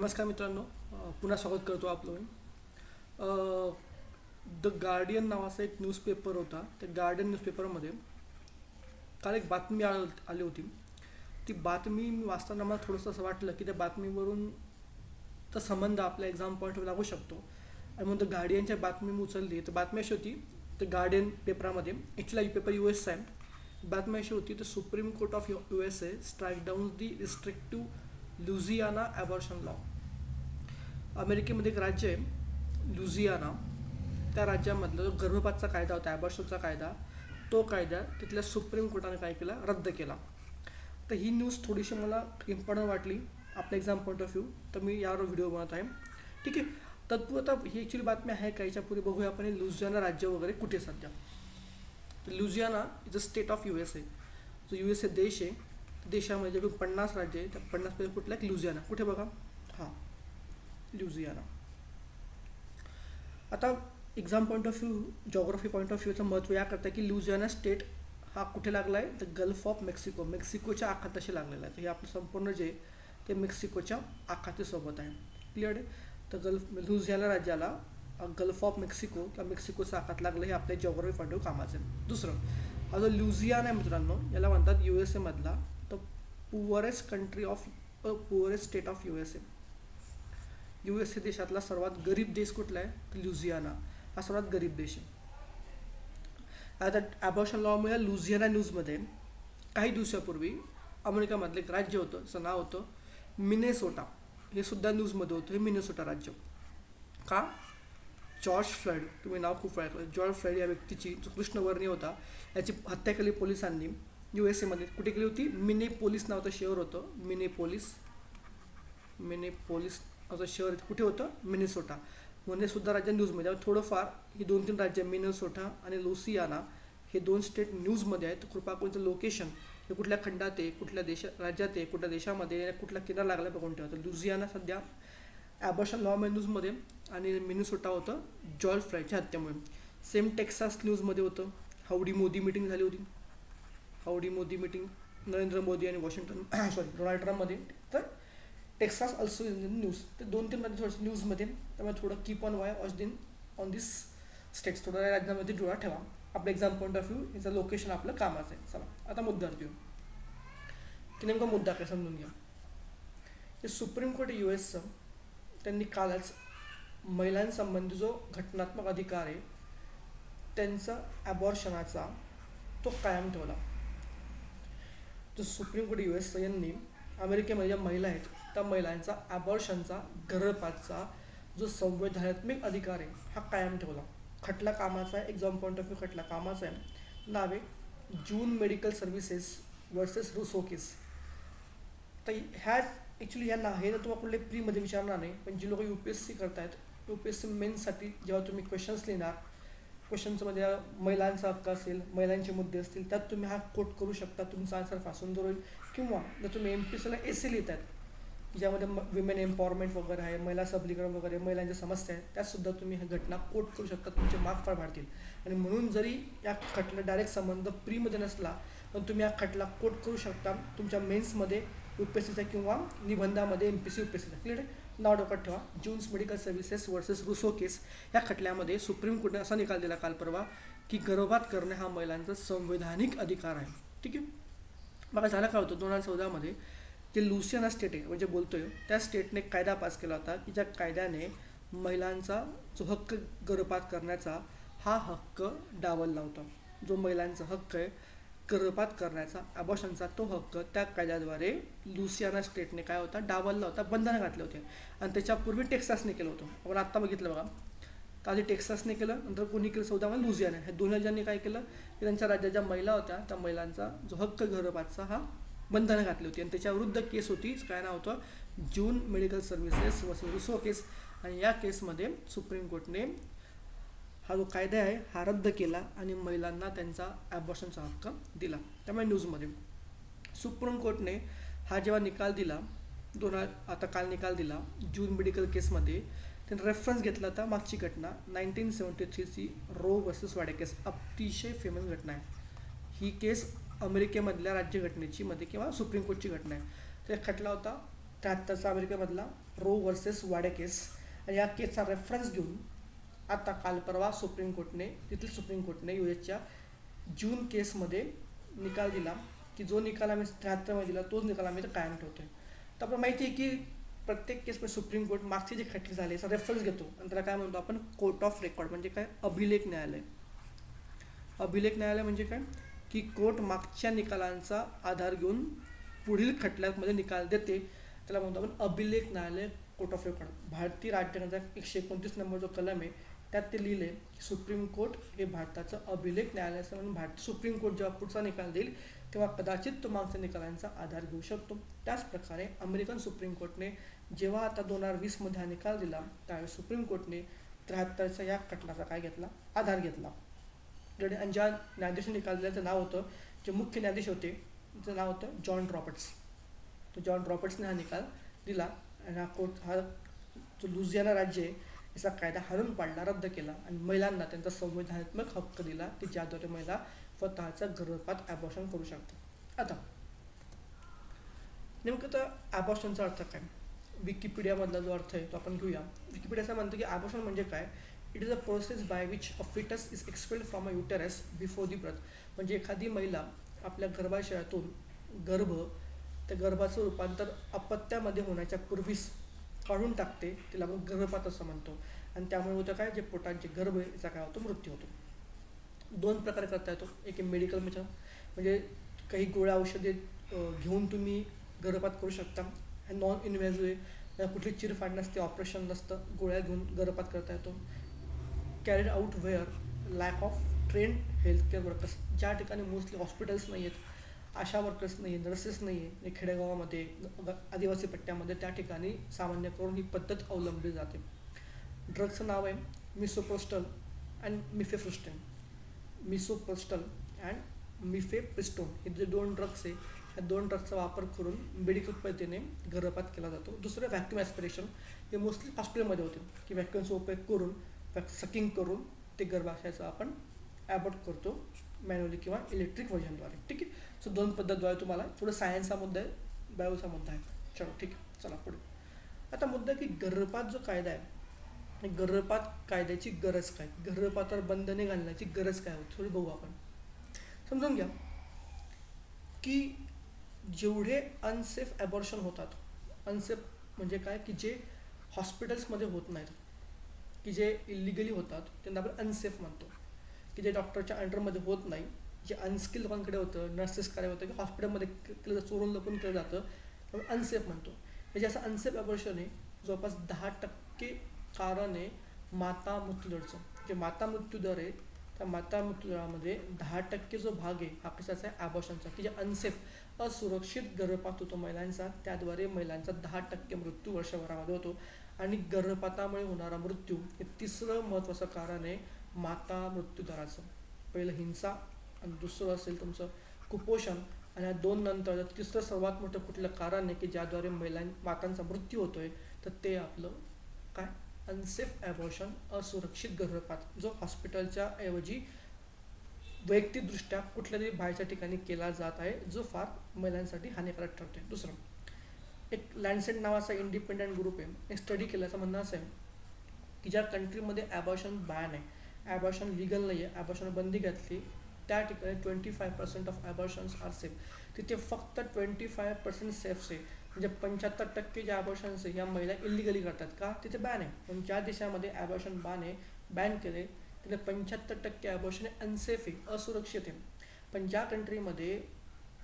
नमस्कार मित्रांनो, पुन्हा स्वागत करतो आपलं मी. द गार्डियन नावाचा एक न्यूजपेपर होता. त्या गार्डियन न्यूजपेपरमध्ये काल एक बातमी आली होती. ती बातमी मी वाचताना मला थोडंसं असं वाटलं की त्या बातमीवरून चा संबंध आपल्या एक्झाम पॉईंटवर लागू शकतो. आणि म्हणून द गार्डियनच्या बातमी मी उचलली. तर बातमी अशी होती, द गार्डियन पेपरामध्ये, ॲक्च्युली हा पेपर US चा आहे. बातमी अशी होती, the Supreme Court of USA strike down the restrictive Louisiana abortion law. अमेरिकेमध्ये एक राज्य आहे लुझियाना. त्या राज्यामधला जो गर्भपातचा कायदा होता, ॲबॉर्शनचा कायदा, तो कायदा तिथल्या सुप्रीम कोर्टाने काय केला, रद्द केला. तर ही न्यूज थोडीशी मला इम्पॉर्टंट वाटली आपल्या एक्झाम पॉईंट ऑफ व्ह्यू, तर मी यावर व्हिडिओ बनवत आहे. ठीक आहे. तत्पूर्वी ही ॲक्च्युली बातमी आहे का, याच्यापूर्वी बघूया आपण हे लुझियाना राज्य वगैरे कुठे सध्या. तर Louisiana is a state of USA. जो USA देश आहे, देशामध्ये जे 50 राज्य आहे, त्या 50पैकी कुठला एक लुझियाना. कुठे बघा, हां, लुझियाना. आता exam point of view, geography point of व्ह्यूचं महत्त्व या करता की लुझियाना स्टेट हा कुठे लागला आहे, द गल्फ ऑफ मेक्सिको, मेक्सिकोच्या आखाताशी लागलेला आहे. तर हे आपलं संपूर्ण जे ते मेक्सिकोच्या आखातीसोबत आहे. क्लिअर आहे. तर लुझियाना राज्याला गल्फ ऑफ मेक्सिको किंवा मेक्सिकोचं आखात लागलं, हे आपल्या जॉग्राफी पॉईंट ऑफ कामाचं आहे. दुसरं, हा जो लुझियाना आहे मित्रांनो, याला म्हणतात USA मधला the poorest country of poorest state of USA. USA देशातला सर्वात गरीब देश कुठला आहे, तर लुझियाना हा सर्वात गरीब देश आहे. आता ॲबॉर्शन लॉमुळे लुझियाना न्यूजमध्ये काही दिवसापूर्वी अमेरिकामधलं एक राज्य होतं, त्याचं नाव होतं मिनेसोटा. हे सुद्धा न्यूजमध्ये होतं. हे मिनेसोटा राज्य का, जॉर्ज फ्लॉइड, तुम्ही नाव खूप ऐकलं, जॉर्ज फ्लॉइड या व्यक्तीची, जो कृष्णवर्णीय होता, याची हत्या केली पोलिसांनी USA मध्ये. कुठे केली होती, मिनेपोलिस नावाचं शहर होतं, मिनेपोलिस असं शहर कुठे होतं, मिनेसोटा. म्हणजे सुद्धा राज्य न्यूजमध्ये. थोडंफार ही 2-3 राज्य मिनेसोटा आणि लुझियाना हे 2 स्टेट न्यूजमध्ये आहेत. कृपा कोणतं लोकेशन हे कुठल्या खंडात आहे, कुठल्या राज्यात आहे, कुठल्या देशामध्ये, कुठला किनारा लागला बघून ठेवा. तर लुझियाना सध्या ॲबॉर्शन लॉ न्यूजमध्ये आणि मिनेसोटा होतं जॉर्ज फ्लॉइडच्या हत्येमुळे. सेम टेक्सास न्यूजमध्ये होतं. हाऊडी मोदी मीटिंग झाली होती. हाऊडी मोदी मीटिंग नरेंद्र मोदी आणि डोनाल्ड ट्रम्पमध्ये. तर टेक्सास ऑल्सो इन न्यूज. ते 2-3 राज्य थोडंसं न्यूजमध्ये. त्यामुळे थोडं keep on on this states, थोडं राज्यामध्ये डोळा ठेवा. आपलं एक्झाम पॉईंट ऑफ व्ह्यू याचं लोकेशन आपलं कामाचं आहे. चला आता मुद्द्यावर घेऊ की नेमका मुद्दा काय समजून घ्या. हे सुप्रीम कोर्ट USचं त्यांनी कालच महिलांसंबंधी जो घटनात्मक अधिकार आहे त्यांचा ॲबॉर्शनाचा तो कायम ठेवला. जो सुप्रीम कोर्ट US यांनी अमेरिकेमध्ये ज्या महिला आहेत त्या महिलांचा ॲबॉर्शनचा, गर्भपातचा जो संवैधानिक अधिकार आहे हा कायम ठेवला. खटला कामाचा आहे. एक्झाम पॉईंट ऑफ व्ह्यू खटला कामाचा आहे. नाव आहे जून मेडिकल सर्व्हिसेस वर्सेस रुसो केस. तर ह्या ॲक्च्युली ह्या हे तर तुम्हाला कुठले प्रीमध्ये विचारणार नाही, पण जी लोक UPSC करतायत, UPSC मेन्ससाठी जेव्हा तुम्ही क्वेश्चन्स लिहिणार, क्वेश्चन्समध्ये महिलांचा हक्क असेल, महिलांचे मुद्दे असतील, त्यात तुम्ही हा कोट करू शकता. तुमचा आन्सर फार सुंदर होईल. किंवा जर तुम्ही MPSCला essay लिहित आहेत ज्यामध्ये विमेन एम्पॉवरमेंट वगैरे आहे, महिला सबलीकरण वगैरे, महिलांच्या समस्या आहेत, त्यातसुद्धा तुम्ही ह्या घटना कोट करू शकता. तुमचे मार्क फार वाढतील. आणि म्हणून जरी या खटला डायरेक्ट संबंध प्रीमध्ये नसला, पण तुम्ही या खटला कोट करू शकता तुमच्या मेन्समध्ये, UPSCच्या किंवा निबंधामध्ये, MPSC UPSCला. क्लिअर आहे. नाव डोक्यात ठेवा, जून्स मेडिकल सर्व्हिसेस वर्सेस रुसो केस. या खटल्यामध्ये सुप्रीम कोर्टने असा निकाल दिला काल परवा की गर्भपात करणे हा महिलांचा संवैधानिक अधिकार आहे. ठीक आहे. बघा झालं काय होतं, 2014मध्ये जे लुझियाना स्टेट आहे म्हणजे बोलतोय त्या स्टेटने कायदा पास केला होता की ज्या कायद्याने महिलांचा जो हक्क गर्भपात करण्याचा हा हक्क डावलला होता. जो महिलांचा हक्क आहे गर्भपात करण्याचा, ॲबॉर्शनचा, तो हक्क त्या कायद्याद्वारे लुझियाना स्टेटने काय होता, डावलला होता, बंधनं घातले होते. आणि त्याच्यापूर्वी टेक्सासने केलं होतं. आपण आत्ता बघितलं बघा, तर आधी टेक्सासने केलं, नंतर कोणी केलं, 14मध्ये लुझियाना. हे 2 राज्यांनी काय केलं की त्यांच्या राज्यात ज्या महिला होत्या त्या महिलांचा जो हक्क गर्भपातचा हा बंधनं घातली होती. आणि त्याच्याविरुद्ध केस होती, काय नाव होतं, जून मेडिकल सर्व्हिसेस वर्सेस रुसो केस. आणि या केसमध्ये सुप्रीम कोर्टने हा जो कायदा आहे हा रद्द केला आणि महिलांना त्यांचा ॲबॉर्शनचा हक्क दिला. त्यामुळे न्यूजमध्ये सुप्रीम कोर्टने हा जेव्हा निकाल दिला, आता काल निकाल दिला जून मेडिकल केसमध्ये, त्यांनी रेफरन्स घेतला होता मागची घटना 1973ची रो वर्सेस वाडे केस. अतिशय फेमस घटना आहे ही केस. अमेरिकेमधल्या राज्यघटनेची मध्ये किंवा सुप्रीम कोर्टची घटना आहे. तर खटला होता 73चा अमेरिकेमधला रो वर्सेस वाडे केस. आणि या केसचा रेफरन्स घेऊन आता काल परवा सुप्रीम कोर्टने यूएसच्या जून केसमध्ये निकाल दिला की जो निकाल आम्ही 73मध्ये दिला तोच निकाल आम्ही तर कायम ठेवतोय. तर आपल्याला माहिती आहे की प्रत्येक केसमध्ये सुप्रीम कोर्ट मागचे जे खटले झाले याचा रेफरन्स घेतो आणि त्याला काय म्हणतो आपण कोर्ट ऑफ रेकॉर्ड म्हणजे काय अभिलेख न्यायालय. अभिलेख न्यायालय म्हणजे काय की कोर्ट मागच्या निकालांचा आधार घेऊन पुढील खटल्यामध्ये निकाल देते, त्याला म्हणतो आपण अभिलेख न्यायालय कोर्ट ऑफ रेकॉर्ड. भारतीय राज्यघटनेचा 129 नंबर जो कलम आहे त्यात ते लिहिले की सुप्रीम कोर्ट हे भारताचं अभिलेख न्यायालय असं म्हणून भारतीय सुप्रीम कोर्ट जेव्हा पुढचा निकाल देईल तेव्हा कदाचित तो मागच्या निकालांचा आधार घेऊ शकतो. त्याचप्रकारे अमेरिकन सुप्रीम कोर्टने जेव्हा आता 2020मध्ये हा निकाल दिला त्यावेळेस सुप्रीम कोर्टने 73च्या या खटल्याचा काय घेतला, आधार घेतला. आणि ज्या न्यायाधीशांनी निकाल दिल्याचं नाव होतं, जे मुख्य न्यायाधीश होते त्याचं नाव होतं जॉन रॉबर्ट्स. तो जॉन रॉबर्ट्सने हा निकाल दिला आणि हा जो लुझियाना राज्य आहे याचा कायदा हाणून पाडला, रद्द केला आणि महिलांना त्यांचा संविधानात्मक हक्क दिला की ज्याद्वारे महिला स्वतःचा गर्भपात ॲबॉर्शन करू शकतात. आता नेमकं तर ॲबॉर्शनचा अर्थ काय, विकिपीडियामधला जो अर्थ आहे तो आपण घेऊया. विकिपीडिया असं म्हणतो की ॲबॉर्शन म्हणजे काय, it is a process by which a foetus is expelled from a uterus before the birth. म्हणजे एखादी महिला आपल्या गर्भाशयातून त्या गर्भाचं रूपांतर अपत्यामध्ये होण्याच्या पूर्वीच काढून टाकते, तिला आपण गर्भपात असं म्हणतो. आणि त्यामुळे होतं काय, जे पोटात जे गर्भ आहे त्याचा काय होतो, मृत्यू होतो. 2 प्रकारे करता येतो. एक मेडिकल मेथड म्हणजे काही गोळ्या औषधे घेऊन तुम्ही गर्भपात करू शकता. हे नॉन इन्व्हेजिव्ह आहे, कुठली चिरफाड नसते, ऑपरेशन नसतं, गोळ्या घेऊन गर्भपात करता येतो. Carried out where lack of trained healthcare workers, ज्या ठिकाणी मोस्टली हॉस्पिटल्स नाही आहेत, आशा वर्कर्स नाही आहे, नर्सेस नाही आहे, खेडेगावामध्ये आदिवासी पट्ट्यामध्ये त्या ठिकाणी सामान्य करून ही पद्धत अवलंबली जाते. ड्रग्सचं नाव आहे मिसोप्रोस्टल अँड मिफेप्रिस्टोन. मिसोप्रोस्टल अँड मिफेप्रिस्टोन हे जे 2 ड्रग्स आहे, ह्या 2 ड्रग्सचा वापर करून मेडिकल पद्धतीने गर्भपात केला जातो. दुसरं व्हॅक्यूम ॲस्पिरेशन, हे मोस्टली हॉस्पिटलमध्ये होते की व्हॅक्यूमचा उपयोग करून सकिंग करून ते गर्भाशयाचं आपण ॲबॉर्ट करतो मॅन्युअली किंवा इलेक्ट्रिक व्हर्जनद्वारे. ठीक आहे. सो 2 पद्धतद्वारे तुम्हाला थोडं सायन्सचा मुद्दा आहे, बायोचा मुद्दा आहे. चलो ठीक आहे, चला पुढे. आता मुद्दा की गर्भपात जो कायदा आहे, गर्भपात कायद्याची गरज काय, गर्भपातावर बंधने घालण्याची गरज काय होती, थोडी बघू आपण. समजून घ्या की जेवढे अनसेफ ॲबॉर्शन होतात, अनसेफ म्हणजे काय की जे हॉस्पिटल्समध्ये होत नाहीत, की जे इलिगली होतात त्यांना आपण अनसेफ म्हणतो. की जे डॉक्टरच्या अंडरमध्ये होत नाही, जे अनस्किल लोकांकडे होतं, नर्सेसकडे होतं, की हॉस्पिटलमध्ये केलं चोरून लपून केलं जातं, त्यामुळे अनसेफ म्हणतो. हे जे असं अनसेफ ॲबॉर्शन आहे जवळपास 10% कारण आहे माता मृत्यूदरचं. जे माता मृत्यूदर आहे त्या माता मृत्यूदरामध्ये 10% जो भाग आहे हा कशाचा आहे, ॲबॉर्शनचा, की जे अनसेफ असुरक्षित गर्भपात होतो महिलांचा, त्याद्वारे महिलांचा 10% मृत्यू वर्षभरामध्ये होतो. आणि गर्भपातामुळे होणारा मृत्यू हे 3रं महत्त्वाचं कारण आहे माता मृत्यूदराचं. पहिलं हिंसा आणि दुसरं असेल तुमचं कुपोषण, आणि या 2 नंतर 3रं सर्वात मोठं कुठलं कारण आहे की ज्याद्वारे मातांचा मृत्यू होतोय, तर ते आपलं काय, अनसेफ ॲबॉर्शन, असुरक्षित गर्भपात, जो हॉस्पिटलच्या ऐवजी वैयक्तिकदृष्ट्या कुठल्या तरी बाहेरच्या ठिकाणी केला जात आहे, जो फार महिलांसाठी हानिकारक ठरतोय. दुसरं, एक लँडसेट नावाचा इंडिपेंडंट ग्रुप आहे, एक स्टडी केल्याचं म्हणणं असं आहे की ज्या कंट्रीमध्ये ॲबॉर्शन बॅन आहे, ॲबॉर्शन लिगल नाही आहे, ॲबॉर्शन बंदी घातली, त्या ठिकाणी 25% ऑफ ॲबॉर्शन्स आर सेफ. तिथे फक्त 25% सेफ्स आहे. म्हणजे 75% जे ॲबॉर्शन्स आहे ह्या महिला इलिगली करतात का, तिथे बॅन आहे. पण ज्या देशामध्ये ॲबॉर्शन बॅन केले तिथे 75% ॲबॉर्शन अनसेफ आहे, असुरक्षित आहे. पण ज्या कंट्रीमध्ये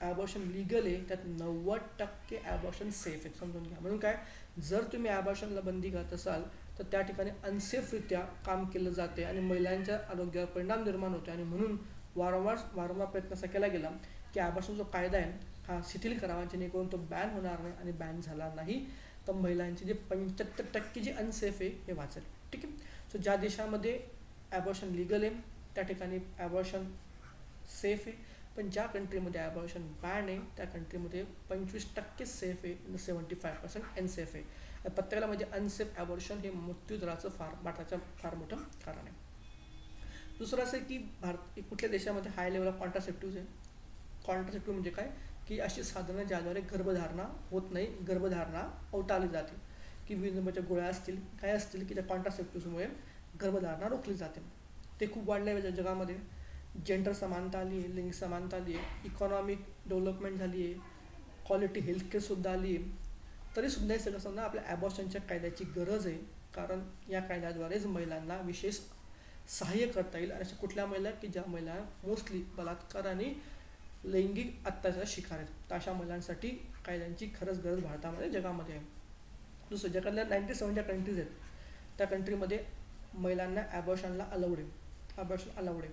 ॲबॉर्शन लिगल आहे त्यात 90% ॲबॉर्शन सेफ आहे. समजून घ्या. म्हणून काय, जर तुम्ही ॲबॉर्शनला बंदी घालत असाल तर त्या ठिकाणी अनसेफरित्या काम केलं जाते आणि महिलांच्या आरोग्यावर परिणाम निर्माण होते. आणि म्हणून वारंवार प्रयत्न असा केला गेला की ॲबॉर्शन जो कायदा आहे हा शिथिल करावा, जेणेकरून तो बॅन होणार नाही, आणि बॅन झाला नाही तर महिलांचे जे 75% जे अनसेफ आहे हे वाचेल. ठीक आहे. सो ज्या देशामध्ये ॲबॉर्शन लिगल आहे त्या ठिकाणी ॲबॉर्शन सेफ आहे, पण ज्या कंट्रीमध्ये ॲबॉर्शन बॅन आहे त्या कंट्रीमध्ये 25% सेफ आहे आणि 75% अनसेफ आहे. प्रत्येकाला म्हणजे अनसेफ ॲबॉर्शन हे मृत्यूदराचं भारताचं फार मोठं कारण आहे. दुसरं असं की कुठल्या देशामध्ये हाय लेवल ऑफ कॉन्ट्रासेप्टिव्ह आहे. कॉन्ट्रासेप्टिव्ह म्हणजे काय की अशी साधनं ज्याद्वारे गर्भधारणा होत नाही, गर्भधारणा अवटाळली जाते. की विविध नंबरच्या गोळ्या असतील, काय असतील की त्या कॉन्ट्रासेप्टिव्समुळे गर्भधारणा रोखली जाते. ते खूप वाढलं आहे जगामध्ये. जेंडर समानता आली आहे, लिंग समानता आली आहे, इकॉनॉमिक डेव्हलपमेंट झाली आहे, क्वालिटी हेल्थकेअरसुद्धा आली आहे. तरीसुद्धा हे सगळं समजा आपल्या ॲबॉर्शनच्या कायद्याची गरज आहे, कारण या कायद्याद्वारेच महिलांना विशेष सहाय्य करता येईल. आणि अशा कुठल्या महिला की ज्या महिला मोस्टली बलात्कार आणि लैंगिक अत्याचाराचा शिकार आहेत, तर अशा महिलांसाठी कायद्यांची खरंच गरज भारतामध्ये जगामध्ये आहे. दुसरं, जगातल्या 97 ज्या कंट्रीज आहेत त्या कंट्रीमध्ये महिलांना ॲबॉर्शनला अलाउड आहे, ॲबॉर्शन अलाउड आहे.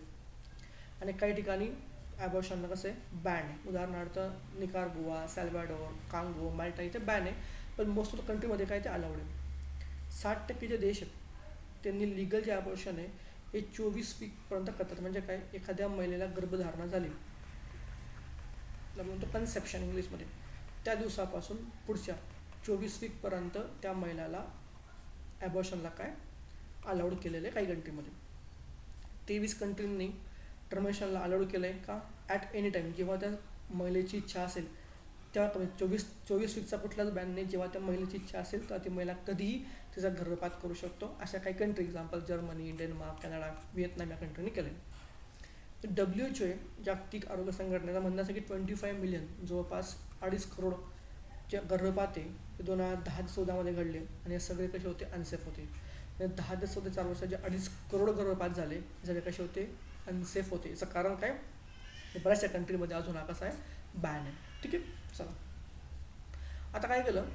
आणि काही ठिकाणी ॲबॉर्शनला कसं आहे बॅन आहे. उदाहरणार्थ निकारागुआ, सॅल्वाडोर, कांगो, माल्टा इथे बॅन आहे, पण मोस्ट ऑफ द कंट्रीमध्ये काय ते अलाउड आहे. 60% जे देश आहेत त्यांनी लिगल जे ॲबॉर्शन आहे हे 24 वीकपर्यंत करतात. म्हणजे काय, एखाद्या महिलेला गर्भधारणा झाली, म्हणतो कन्सेप्शन इंग्लिशमध्ये, त्या दिवसापासून पुढच्या 24 वीकपर्यंत त्या महिलाला ॲबॉर्शनला काय अलाउड केलेलं आहे काही कंट्रीमध्ये. 23 कंट्रींनी टर्मिनेशनला अलाउड केलं आहे का, ॲट एनी टाईम, जेव्हा त्या महिलेची इच्छा असेल तेव्हा. 24 वीकचा कुठलाच बॅन नाही. जेव्हा त्या महिलेची इच्छा असेल तर ती महिला कधीही तिचा गर्भपात करू शकतो. अशा काही country, example Germany, Denmark, Canada, Vietnam या कंट्रीने केले. WHO जागतिक आरोग्य संघटनेचा म्हणणं असं की 25 मिलियन, जवळपास 2.5 करोड जे गर्भपात आहे ते 2010-14 घडले. आणि हे सगळे कसे होते, अनसेफ होते. 10 ते 4 वर्षाचे 2.5 करोड गर्भपात झाले, हे सगळे कसे होते, अनसेफ होते. याचं कारण काय, बऱ्याचशा कंट्रीमध्ये अजून हा कसा आहे, बॅन आहे. ठीक आहे. चला, आता काय केलं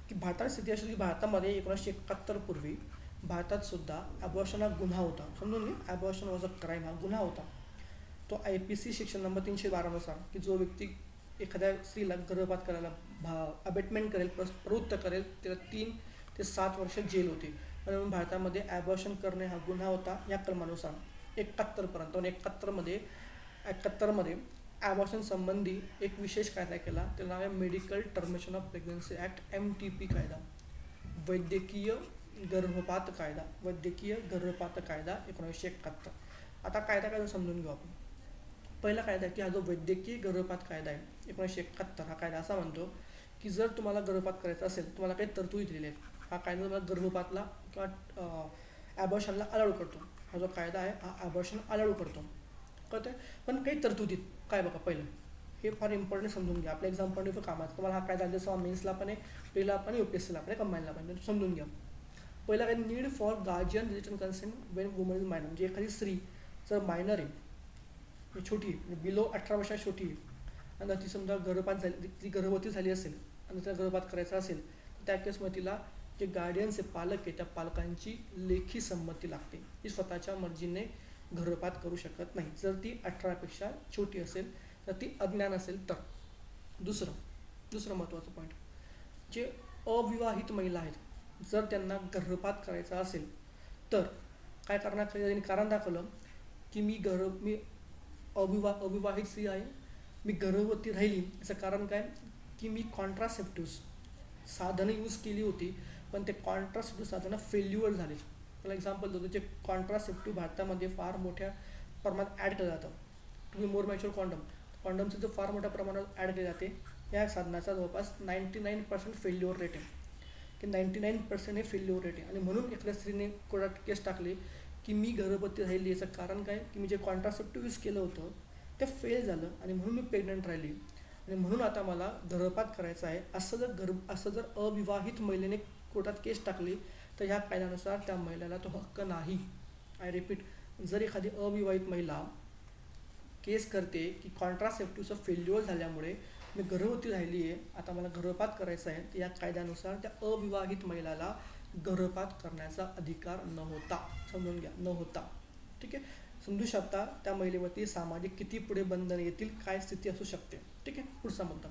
की भारतात स्थिती अशी की भारतामध्ये 1971 पूर्वी भारतात सुद्धा ॲबॉर्शन हा गुन्हा होता. समजून घे, ॲबॉर्शन वॉज अ क्राईम, हा गुन्हा होता. तो IPC सेक्शन नंबर 312 नुसार की जो व्यक्ती एखाद्या स्त्रीला गर्भपात करायला अबेटमेंट करेल, प्रवृत्त करेल, त्याला 3 ते 7 वर्ष जेल होती. म्हणून भारतामध्ये ॲबॉर्शन करणे हा गुन्हा होता या कलमानुसार 71पर्यंत. आणि 71मध्ये ॲबॉर्शन संबंधी एक विशेष कायदा केला, त्याचं नाव आहे medical termination of pregnancy act, MTP कायदा, वैद्यकीय गर्भपात कायदा, वैद्यकीय गर्भपात कायदा 1971. आता कायदा समजून घेऊ आपण. पहिला कायदा की हा जो वैद्यकीय गर्भपात कायदा आहे 1971, हा कायदा असा म्हणतो की जर तुम्हाला गर्भपात करायचा असेल, तुम्हाला काही तरतुदी दिलेल्या आहेत. हा कायदा तुम्हाला गर्भपातला किंवा ॲबॉर्शनला अलाउड करतो. हा जो कायदा आहे हा ॲबॉर्शन अलाउड करतो, कळतं आहे. पण काही तरतुदीत काय बघा, पहिलं हे फार इम्पॉर्टंट समजून घ्या. आपल्या एक्झाम पॉईंट ऑफ कामात तुम्हाला हा कायदा जसं मेन्सला पण आहे, प्रीला पण आहे, UPSCला पण आहे, कंबाईनला पण आहे, समजून घ्या. पहिला काय, need for guardian return consent Wien woman is minor. म्हणजे एखादी स्त्री जर मायनर आहे, छोटी आहे, बिलो 18 वर्षात छोटी आहे, आणि ती समजा गर्भपात झाली, ती गर्भवती झाली असेल आणि तिला गर्भपात करायचा असेल, तर त्या केसमध्ये तिला जे गार्डियन्स आहे, पालक आहे, त्या पालकांची लेखी संमती लागते. ती स्वतःच्या मर्जीने गर्भपात करू शकत नाही जर ती 18पेक्षा छोटी असेल, तर ती अज्ञान असेल तर. दुसरं महत्त्वाचं पॉईंट, जे अविवाहित महिला आहेत, जर त्यांना गर्भपात करायचा असेल तर काय करणार, त्यांनी कारण दाखवलं की मी अविवाहित स्त्री आहे, मी गर्भवती राहिली. याचं कारण काय की मी कॉन्ट्रासेप्टिव्स साधनं यूज केली होती, पण ते कॉन्ट्रासेप्टिव्ह साधनं फेल्युअर झाले. मला एक्झाम्पल देतो, जे कॉन्ट्रासेप्टिव्ह भारतामध्ये फार मोठ्या प्रमाणात ॲड केलं जातं. टू बी मोर मॅच्युअर कॉन्डमचं जो फार मोठ्या प्रमाणात ॲड केले जाते, या साधनाचा जवळपास 99% फेल्युअर रेट आहे, की 99% हे फेल्युअर रेट आहे. आणि म्हणून एखाद्या स्त्रीने कोर्टात केस टाकली की मी गर्भवती राहिली. याचं कारण काय की मी जे कॉन्ट्रासेप्टिव्ह यूज केलं होतं ते फेल झालं आणि म्हणून मी प्रेग्नंट राहिली, आणि म्हणून आता मला गर्भपात करायचा आहे. असं जर अविवाहित महिलेने कोर्टात केस टाकली तर ह्या कायद्यानुसार त्या महिलेला तो हक्क नाही. आय रिपीट, जर एखादी अविवाहित महिला केस करते की कॉन्ट्रासेप्टिव्हचं फेल्युअर झाल्यामुळे मी गर्भवती राहिली आहे, आता मला गर्भपात करायचा आहे, तर या कायद्यानुसार त्या अविवाहित महिलाला गर्भपात करण्याचा अधिकार नव्हता. समजून घ्या, नव्हता. ठीक आहे. समजू शकता त्या महिलेवरती सामाजिक किती पुढे बंधन येतील, काय स्थिती असू शकते. ठीक आहे. पुढचा मुद्दा,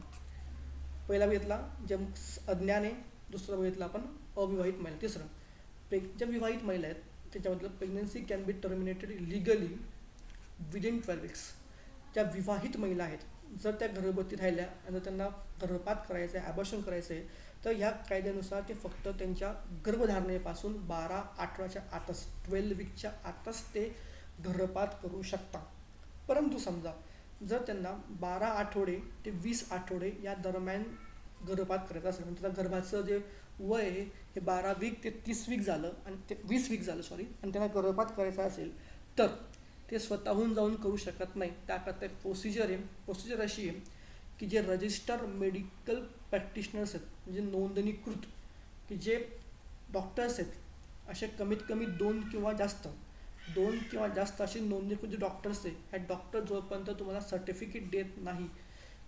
पहिला बघितला जे अज्ञान आहे, दुसरा बघितला आपण अविवाहित महिला. तिसरं, ज्या विवाहित महिला आहेत त्याच्याबद्दल pregnancy can be terminated legally within 12 weeks. ज्या विवाहित महिला आहेत, जर त्या गर्भवती राहिल्या आणि जर त्यांना गर्भपात करायचं आहे, ॲबॉर्शन करायचं आहे, तर ह्या कायद्यानुसार ते फक्त त्यांच्या गर्भधारणेपासून 12 आठवड्याच्या आतच, 12 weekच्या आतच ते गर्भपात करू शकता. परंतु समजा जर त्यांना 12 आठवडे ते 20 आठवडे या दरम्यान गर्भपात करायचा असेल, म्हणजे त्याचा गर्भाचं जे वय आहे हे 12 वीक ते 30 वीक झालं आणि ते 20 वीक झालं सॉरी, आणि त्यांना गर्भपात करायचा असेल तर ते स्वतःहून जाऊन करू शकत नाही. त्याकरता एक प्रोसिजर आहे. प्रोसिजर अशी आहे की जे रजिस्टर मेडिकल प्रॅक्टिशनर्स आहेत, म्हणजे नोंदणीकृत, की जे डॉक्टर्स आहेत, असे कमीत कमी 2 किंवा जास्त असे नोंदणीकृत जे डॉक्टर्स आहे, ह्या डॉक्टर जोपर्यंत तुम्हाला सर्टिफिकेट देत नाही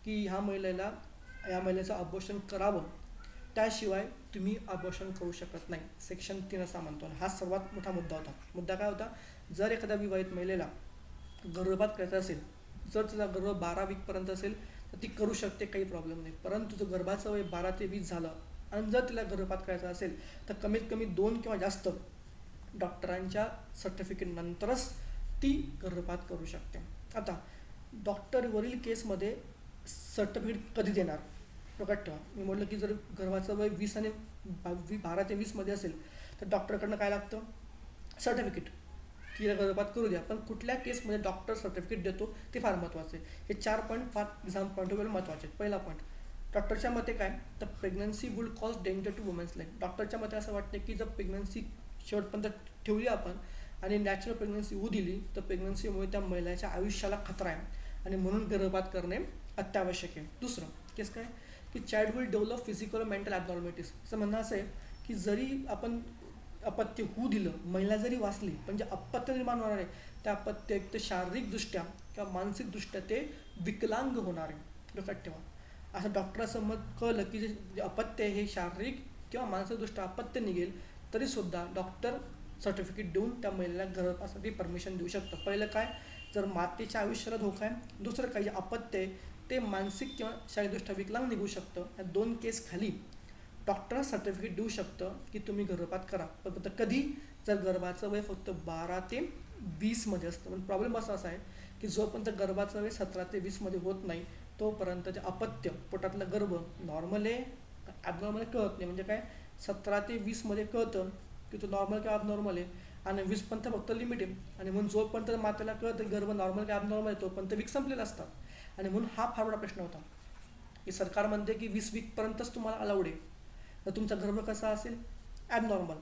की ह्या महिलेचं अबॉर्शन करावं, त्याशिवाय तुम्ही अबॉर्शन करू शकत नाही. सेक्शन 3 असा म्हणतो. हा सर्वात मोठा मुद्दा होता. मुद्दा काय होता? जर एखाद्या विवाहित महिलेला गर्भपात करायचा असेल, जर तिचा गर्भ 12 वीकपर्यंत असेल तर ती करू शकते, काही प्रॉब्लेम नाही. परंतु जर गर्भाचं वय 12 ते 20 झालं आणि जर तिला गर्भपात करायचा असेल तर कमीत कमी 2 किंवा जास्त डॉक्टरांच्या सर्टिफिकेट नंतरच ती गर्भपात करू शकते. आता डॉक्टर वरील केसमध्ये सर्टिफिकेट कधी देणार? लक्षात ठेवा, मी म्हटलं की जर गर्भाचं वय 20 आणि 12 ते 20 मध्ये असेल तर डॉक्टरकडनं काय लागतं? सर्टिफिकेट, की गर्भपात करू द्या. पण कुठल्या केसमध्ये डॉक्टर सर्टिफिकेट देतो ते फार महत्त्वाचं आहे. हे 4 पॉईंट फार एक्झाम पॉईंट ऑफ व्ह्यू महत्त्वाचे आहेत. पहिला पॉईंट, डॉक्टरच्या मते काय तर pregnancy would cause danger to woman's life. डॉक्टरच्या मते असं वाटतं की जर प्रेग्नन्सी शेवटपर्यंत ठेवली आपण आणि नॅचरल प्रेग्नन्सी होऊ दिली तर प्रेग्नन्सीमुळे त्या महिलेच्या आयुष्याला खतरा आहे आणि म्हणून गर्भपात करणे अत्यावश्यक आहे. दुसरं केस काय की child will develop physical mental ॲबनॉर्मॅलिटीज. असं म्हणणं असं आहे की जरी आपण अपत्य होऊ दिलं, महिला जरी वाचली, पण जे अपत्य निर्माण होणार आहे त्या अपत्य एक तर शारीरिकदृष्ट्या किंवा मानसिकदृष्ट्या ते विकलांग होणार आहे. लक्षात ठेवा. असं डॉक्टरांचं मत कळलं की जे अपत्य हे शारीरिक किंवा मानसिकदृष्ट्या अपत्य निघेल तरीसुद्धा डॉक्टर सर्टिफिकेट देऊन त्या महिलेला गर्भपातासाठी परमिशन देऊ शकतं. पहिलं काय, जर मातेच्या आयुष्याला धोका आहे. दुसरं काही जे अपत्य आहे ते मानसिक किंवा शारीरिकदृष्ट्या विकलांग निघू शकतं. या 2 केस खाली डॉक्टर सर्टिफिकेट देऊ शकतं की तुम्ही गर्भपात करा. पण कधी? जर गर्भाचं वय फक्त 12 ते 20 मध्ये असतं. पण प्रॉब्लेम असा आहे की जोपर्यंत गर्भाचं वय 17 ते 20 मध्ये होत नाही तोपर्यंत ते अपत्य, पोटातलं गर्भ नॉर्मल आहे ॲबनॉर्मल कळत नाही. म्हणजे काय, 17 ते 20 मध्ये कळतं की तो नॉर्मल किंवा ॲबनॉर्मल आहे आणि 20पर्यंत फक्त लिमिट आहे. आणि म्हणून जोपर्यंत मातेला कळतं गर्भ नॉर्मल किंवा ॲबनॉर्मल आहे तोपर्यंत वीक संपलेला असतात. आणि म्हणून हा फार मोठा प्रश्न होता की सरकार म्हणते की 20 वीकपर्यंतच तुम्हाला अलाउड आहे. तर तुमचा गर्भ कसा असेल? ॲबनॉर्मल,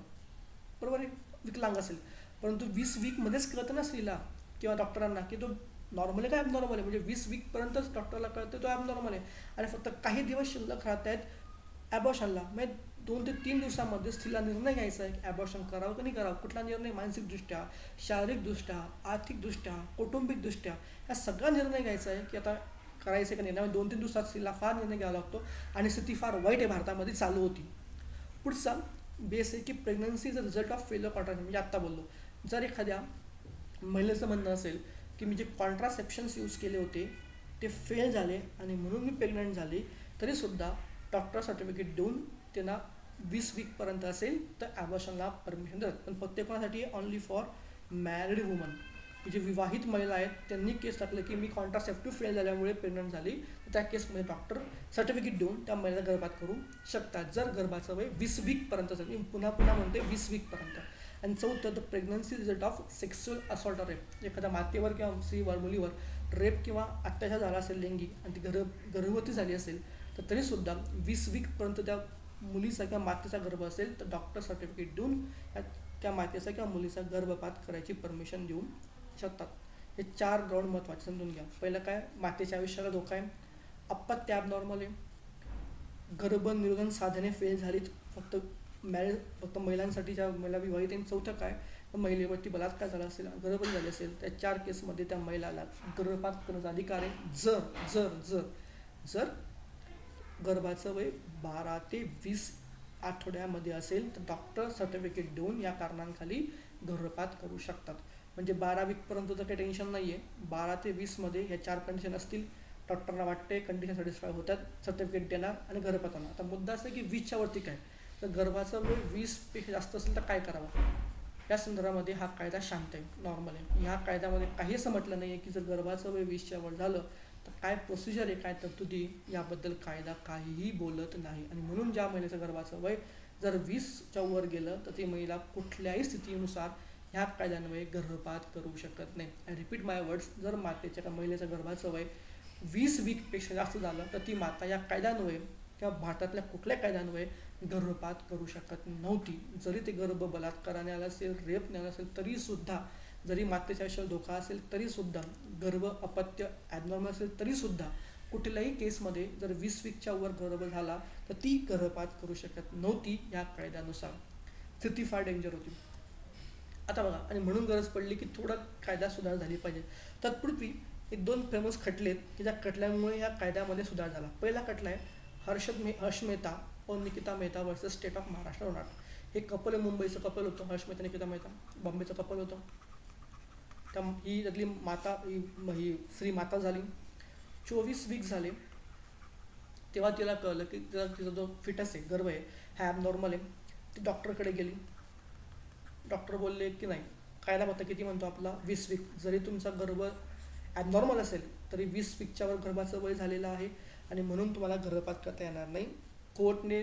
बरोबर आहे, विकलांग असेल. परंतु 20 वीकमध्येच कळतं ना स्त्रीला किंवा डॉक्टरांना की तो नॉर्मल आहे का ॲबनॉर्मल आहे. म्हणजे 20 वीकपर्यंतच डॉक्टरला कळतं तो ॲबनॉर्मल आहे आणि फक्त काही दिवस शिल्लक राहत आहेत ॲबॉर्शनला. म्हणजे 2 ते 3 दिवसामध्ये स्त्रीला निर्णय घ्यायचा आहे की ॲबॉर्शन करावं की नाही करावं. कुठला निर्णय? मानसिकदृष्ट्या, शारीरिकदृष्ट्या, आर्थिकदृष्ट्या, कौटुंबिकदृष्ट्या ह्या सगळा निर्णय घ्यायचा आहे की आता करायचं का नाही. त्यामुळे 2-3 दिवसात स्त्रीला फार निर्णय घ्यावा लागतो आणि स्थिती फार वाईट आहे भारतामध्ये चालू होती. पुढचा बेस आहे की pregnancy is a result of फेलर कॉन्ट्रासेप्शन. म्हणजे आत्ता बोललो, जर एखाद्या महिलेचं म्हणणं असेल की मी जे कॉन्ट्रासेप्शन्स यूज केले होते ते फेल झाले आणि म्हणून मी प्रेग्नंट झाली, तरीसुद्धा डॉक्टर सर्टिफिकेट देऊन त्यांना 20 वीकपर्यंत असेल तर ॲबॉर्शनला परमिशन देतात. पण फक्त कोणासाठी? Only for married woman. जे विवाहित महिला आहेत त्यांनी केस टाकलं की मी कॉन्ट्रासेप्टिव्ह फेल झाल्यामुळे प्रेग्नंट झाली, तर त्या केसमध्ये डॉक्टर सर्टिफिकेट देऊन त्या महिलेला गर्भपात करू शकतात जर गर्भाचं वय 20 वीकपर्यंत असेल. मी पुन्हा म्हणते 20 वीकपर्यंत. आणि चौथं, the pregnancy result of sexual assault or rape. एखाद्या मातेवर किंवा स्त्रीवर, मुलीवर रेप किंवा अत्याचार झाला असेल लैंगिक आणि ती गर्भवती झाली असेल तर तरीसुद्धा 20 वीकपर्यंत त्या मुलीचा किंवा मातेचा गर्भ असेल तर डॉक्टर सर्टिफिकेट देऊन त्या मातेचा किंवा मुलीचा गर्भपात करायची परमिशन देऊ शकतात. हे 4 ग्राउंड महत्त्वाचे समजून घ्या. पहिलं काय, मातेच्या आयुष्याला धोका आहे, अपत्य ॲबनॉर्मल आहे, गर्भनिरोधन साधने फेल झालीत फक्त महिलांसाठी, ज्या महिला विवाहित आहेत. चौथं काय, महिलेवरती बलात्कार झाला असेल, गर्भपात झाले असेल, त्या 4 केसमध्ये त्या महिलाला गर्भपात करण्याचा अधिकार आहे जर जर जर जर गर्भाचं वय 12 ते 20 आठवड्यामध्ये असेल तर डॉक्टर सर्टिफिकेट देऊन या कारणांखाली गर्भपात करू शकतात. म्हणजे 12 वीकपर्यंत तर काही टेन्शन नाही आहे. 12 ते 20मध्ये ह्या 4 कंडिशन असतील, डॉक्टरला वाटते कंडिशन सॅटिस्फाय होतात, सर्टिफिकेट देणार आणि गर्भपात होणार. आता मुद्दा असा की 20च्या वरती काय, तर गर्भाचं वय 20पेक्षा जास्त असेल तर काय करावं. या संदर्भामध्ये हा कायदा शांत आहे, नॉर्मल आहे. ह्या कायद्यामध्ये काही असं म्हटलं नाही आहे की जर गर्भाचं वय 20च्या वर झालं तर काय प्रोसिजर आहे, काय तरतुदी, याबद्दल कायदा काहीही बोलत नाही. आणि म्हणून ज्या महिलेचं गर्भाचं वय जर 20च्या वर गेलं तर ती महिला कुठल्याही स्थितीनुसार ह्या कायद्यान्वये गर्भपात करू शकत नाही. आय रिपीट माय वर्ड्स, जर मातेच्या का महिलेचं गर्भाचं वय 20 वीकपेक्षा जास्त झालं तर ती माता या कायद्यान्वये किंवा भारतातल्या कुठल्या कायद्यान्वये गर्भपात करू शकत नव्हती. जरी ते गर्भ बलात्काराने आला असेल, रेपने आला असेल तरीसुद्धा, जरी मातेच्या आयुष्याला धोका असेल तरीसुद्धा, गर्भ अपत्य ॲबनॉर्मल असेल तरीसुद्धा कुठल्याही केसमध्ये जर 20 वीकच्या वर गर्भ झाला तर ती गर्भपात करू शकत नव्हती या कायद्यानुसार. स्थिती फार डेंजर होती. आता बघा, आणि म्हणून गरज पडली की थोडा कायदा सुधार झाली पाहिजे. तत्पूर्वी एक 2 फेमस खटले आहेत की ज्या खटल्यामुळे या कायद्यामध्ये सुधार झाला. पहिला खटला आहे हर्ष मेहता और Nikita Mehta versus state of Maharashtra होणार. हे कपल आहे, मुंबईचं कपल होतं, हर्ष मेहता निकिता मेहता. बॉम्बेचं कपल होतं. ही त्यातली माता ही श्री माता झाली. 24 वीक झाले तेव्हा तिला कळलं की तिचा जो फिटस आहे, गर्भ आहे, हा ॲबनॉर्मल आहे. ती डॉक्टरकडे गेली. डॉक्टर बोलले की नाही, कायदा मत किती म्हणतो आपला 20 वीक. जरी तुमचा गर्भ ॲबनॉर्मल असेल तरी 20 वीकच्या वर गर्भाचं वय झालेलं आहे आणि म्हणून तुम्हाला गर्भपात करता येणार नाही. कोर्टने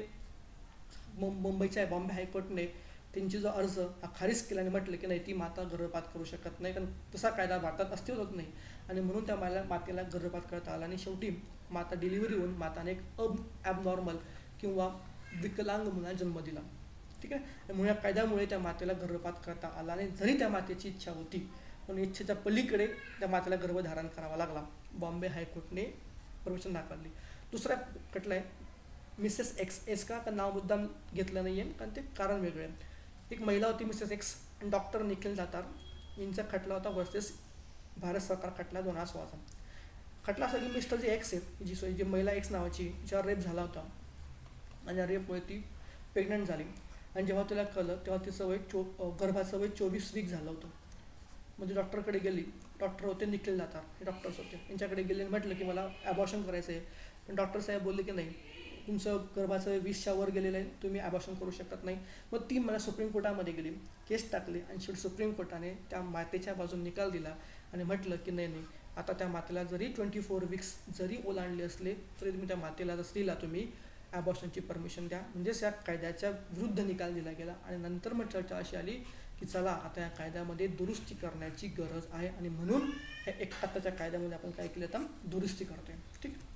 मुंबईच्या बॉम्बे हायकोर्टने त्यांची जो अर्ज हा खारिज केला आणि म्हटलं की नाही, ती माता गर्भपात करू शकत नाही, कारण तसा कायदा भारतात अस्तित्वात नाही आणि म्हणून त्या मातेला गर्भपात करता आला. आणि शेवटी माता डिलिव्हरी होऊन माताने एक ॲबनॉर्मल किंवा विकलांग मुलाला जन्म दिला. ठीक आहे. म्हणून या कायद्यामुळे त्या मातेला गर्भपात करता आला आणि जरी त्या मातेची इच्छा होती पण इच्छेच्या पलीकडे त्या मातेला गर्भधारण करावा लागला. बॉम्बे हायकोर्टने परमिशन नाकारली. दुसरा खटला आहे मिसेस एक्स का नाव मुद्दाम घेतलं नाही आहे कारण ते कारण वेगळे आहे. एक महिला होती मिसेस एक्स आणि डॉक्टर निखिल दातार यांचा खटला होता वर्सेस भारत सरकार खटला 2016चा. खटला असा की मिस्टर जी एक्स आहे, जी महिला एक्स नावाची, ज्यावर रेप झाला होता आणि या रेपमुळे ती प्रेग्नंट झाली आणि जेव्हा तिला कळलं तेव्हा तिचं वय गर्भाचं वय 24 वीक झालं होतं. म्हणजे डॉक्टरकडे गेली. डॉक्टर होते निखिल दातार, हे डॉक्टर्स होते. यांच्याकडे गेले आणि म्हटलं की मला ॲबॉर्शन करायचं आहे. पण डॉक्टर साहेब बोलले की नाही, तुमचं गर्भाचं वय 20च्या वर गेलेलं आहे, तुम्ही ॲबॉर्शन करू शकत नाही. मग ती मला सुप्रीम कोर्टामध्ये गेली, केस टाकली आणि शेवटी सुप्रीम कोर्टाने त्या मातेच्या बाजून निकाल दिला आणि म्हटलं की नाही, आता त्या मातेला जरी 24 वीक्स जरी ओलांडले असले तरी तुम्ही त्या मातेला स्त्रीला तुम्ही ॲबॉर्शनची परमिशन द्या. म्हणजेच या कायद्याच्या विरुद्ध निकाल दिला गेला आणि नंतर मग चर्चा अशी आली की चला आता या कायद्यामध्ये दुरुस्ती करण्याची गरज आहे आणि म्हणून हे आताच्या कायद्यामध्ये आपण काय केलं, आता दुरुस्ती करतोय. ठीक आहे.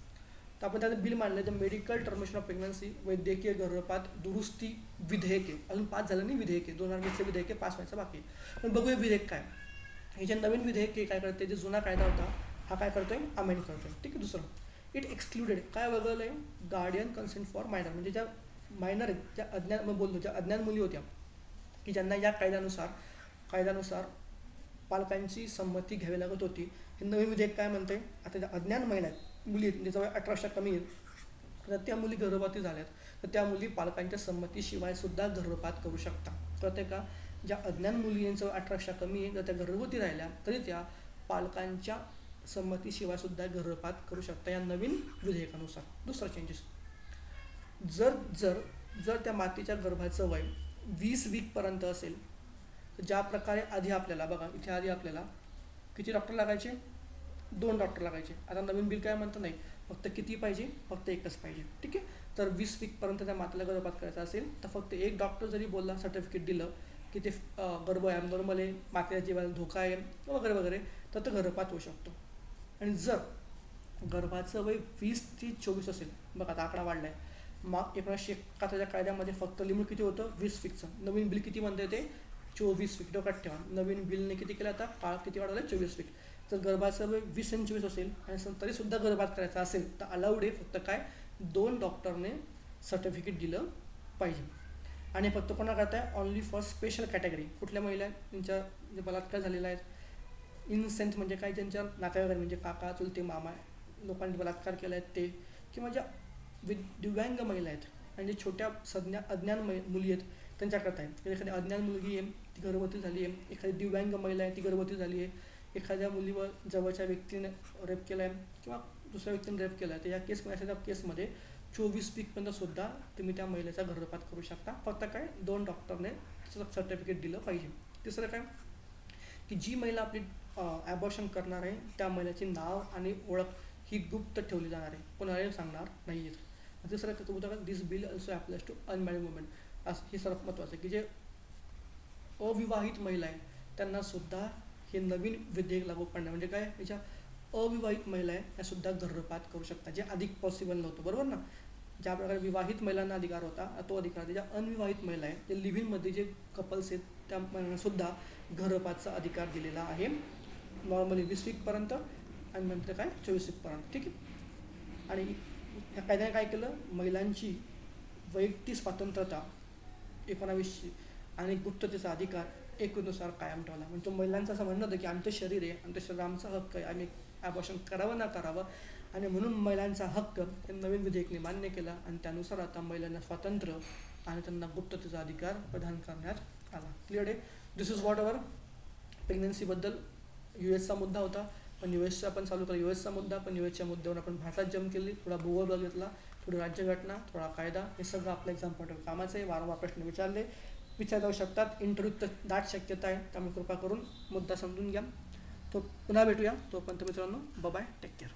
तर आपण त्याचं बिल मांडलं, तर मेडिकल टर्मिनेशन ऑफ प्रेग्नन्सी वैद्यकीय गर्भपात दुरुस्ती विधेयके, अजून पास झालं नाही विधेयके, 2020चे विधेयके पास व्हायचं बाकी. पण बघूया विधेयक काय. हे जे नवीन विधेयक काय करते, जे जुना कायदा होता हा काय करतोय, अमेंड करतोय. ठीक आहे. दुसरं, इट एक्सक्लुडेड, काय वगळलं आहे, गार्डियन कन्सेंट फॉर मायनर, म्हणजे ज्या मायनर आहेत, ज्या अज्ञान मग बोलतो ज्या अज्ञान मुली होत्या की ज्यांना या कायद्यानुसार पालकांची संमती घ्यावी लागत होती. हे नवीन विधेयक काय म्हणते, आता ज्या अज्ञान महिला आहेत, मुली आहेत, ज्याचा वय 18 कमी आहेत, तर त्या मुली गर्भवती झाल्यात तर त्या मुली पालकांच्या संमतीशिवाय सुद्धा गर्भपात करू शकतात. कळते का. ज्या अज्ञान मुली यांचं 18 कमी आहे, जर त्या गर्भवती राहिल्या तरी त्या पालकांच्या संमतीशिवाय सुद्धा गर्भपात करू शकता या नवीन विधेयकानुसार. दुसरा चेंजेस, जर त्या मातेच्या गर्भाचं वय 20 वीकपर्यंत असेल तर ज्या प्रकारे आधी आपल्याला बघा, इथे आधी आपल्याला किती डॉक्टर लागायचे, 2 डॉक्टर लागायचे. आता नवीन बिल काय म्हणतं, नाही, फक्त किती पाहिजे, फक्त एकच पाहिजे. ठीक आहे. तर 20 वीकपर्यंत त्या मातेला गर्भपात करायचा असेल तर फक्त एक डॉक्टर जरी बोलला, सर्टिफिकेट दिलं की ते गर्भ ॲबनॉर्मल आहे, मातेच्या जीवाला धोका आहे वगैरे वगैरे, तर तो गर्भपात होऊ शकतो. आणि जर गर्भाचं वय 20 ते 24 असेल, बघा आता आकडा वाढला आहे, मग 1971च्या कायद्यामध्ये फक्त लिमिट किती होतं, 20 वीकचं. नवीन बिल किती म्हणतं ते 24 वीक. डोक्यात ठेवा, नवीन बिलने किती केलं, आता काळ किती वाढवलं, 24 वीक. जर गर्भाचं वय 20 आणि 24 असेल आणि तरीसुद्धा गर्भपात करायचा असेल तर अलाउड आहे, फक्त काय 2 डॉक्टरने सर्टिफिकेट दिलं पाहिजे. आणि फक्त कोणा करताय, ऑनली फॉर स्पेशल कॅटेगरी, कुठल्या महिला त्यांच्या जे बलात्कार झालेला आहे, इनसेंट म्हणजे काय, ज्यांच्या नातेवाईक म्हणजे काका चुलते मामा लोकांनी बलात्कार केला आहे ते, किंवा ज्या दिव्यांग महिला आहेत आणि जे छोट्या अज्ञान मुली आहेत त्यांच्याकरता आहे. एखादी अज्ञान मुलगी आहे ती गर्भवती झाली आहे, एखादी दिव्यांग महिला आहे ती गर्भवती झाली आहे, एखाद्या मुलीवर जवळच्या व्यक्तीने रेप केला आहे किंवा दुसऱ्या व्यक्तीने रेप केला आहे, तर या केसमध्ये 24 वीकपर्यंत सुद्धा तुम्ही त्या महिलेचा गर्भपात करू शकता. फक्त काय 2 डॉक्टरने सर्टिफिकेट दिलं पाहिजे. तिसरं काय की जी महिला आपली ॲबॉर्शन करणार आहे त्या महिलेचे नाव आणि ओळख ही गुप्त ठेवली जाणार आहे, कोणालाही सांगणार नाही आहेत. तिसरं काय उदाहरण, this bill also applies to unmarried women. हे सर्वात महत्त्वाचं आहे की जे अविवाहित महिला आहे त्यांना सुद्धा हे नवीन विधेयक लागू पडणार. म्हणजे काय, ज्या अविवाहित महिला आहे त्यासुद्धा गर्भपात करू शकतात, जे अधिक पॉसिबल नव्हतं, बरोबर ना. ज्या प्रकारे विवाहित महिलांना अधिकार होता तो अधिकार ज्या अनविवाहित महिला आहेत जे लिव्ह इनमध्ये जे कपल्स आहेत त्या महिलांनासुद्धा गर्भपातचा अधिकार दिलेला आहे. नॉर्मली 20 वीकपर्यंत आणि नंतर काय 24 वीकपर्यंत. ठीक आहे. आणि ह्या कायद्याने काय केलं, महिलांची वैयक्तिक स्वातंत्र्यता 19वी आणि गुप्ततेचा अधिकार 21नुसार कायम ठेवला. म्हणजे तो महिलांचं असं म्हणणं होतं की आमचं शरीर आहे, आमच्या शरीर आमचा हक्क आहे, आम्ही ॲबॉर्शन करावं ना करावं, आणि म्हणून महिलांचा हक्क हे नवीन विधेयकने मान्य केला आणि त्यानुसार आता महिलांना स्वातंत्र्य आणि त्यांना गुप्ततेचा अधिकार प्रदान करण्यात आला. क्लिअर आहे. दिस इज वॉट अवर प्रेग्नन्सीबद्दल US चा मुद्दा होता. पण US आपण चालू केला US चा मुद्दा, पण US च्या मुद्द्यावर आपण भाषात जम्प केली, थोडा भूगोल बघितला, थोडी राज्यघटना, थोडा कायदा, हे सगळं आपलं एक्झाम पॉईंट कामाचं आहे. वारंवार प्रश्न विचारले जाऊ शकतात. इंटरव्ह्यूत दाट शक्यता आहे, त्यामुळे कृपा करून मुद्दा समजून घ्या. तो पुन्हा भेटूया. तोपर्यंत मित्रांनो, बाय, टेक केअर.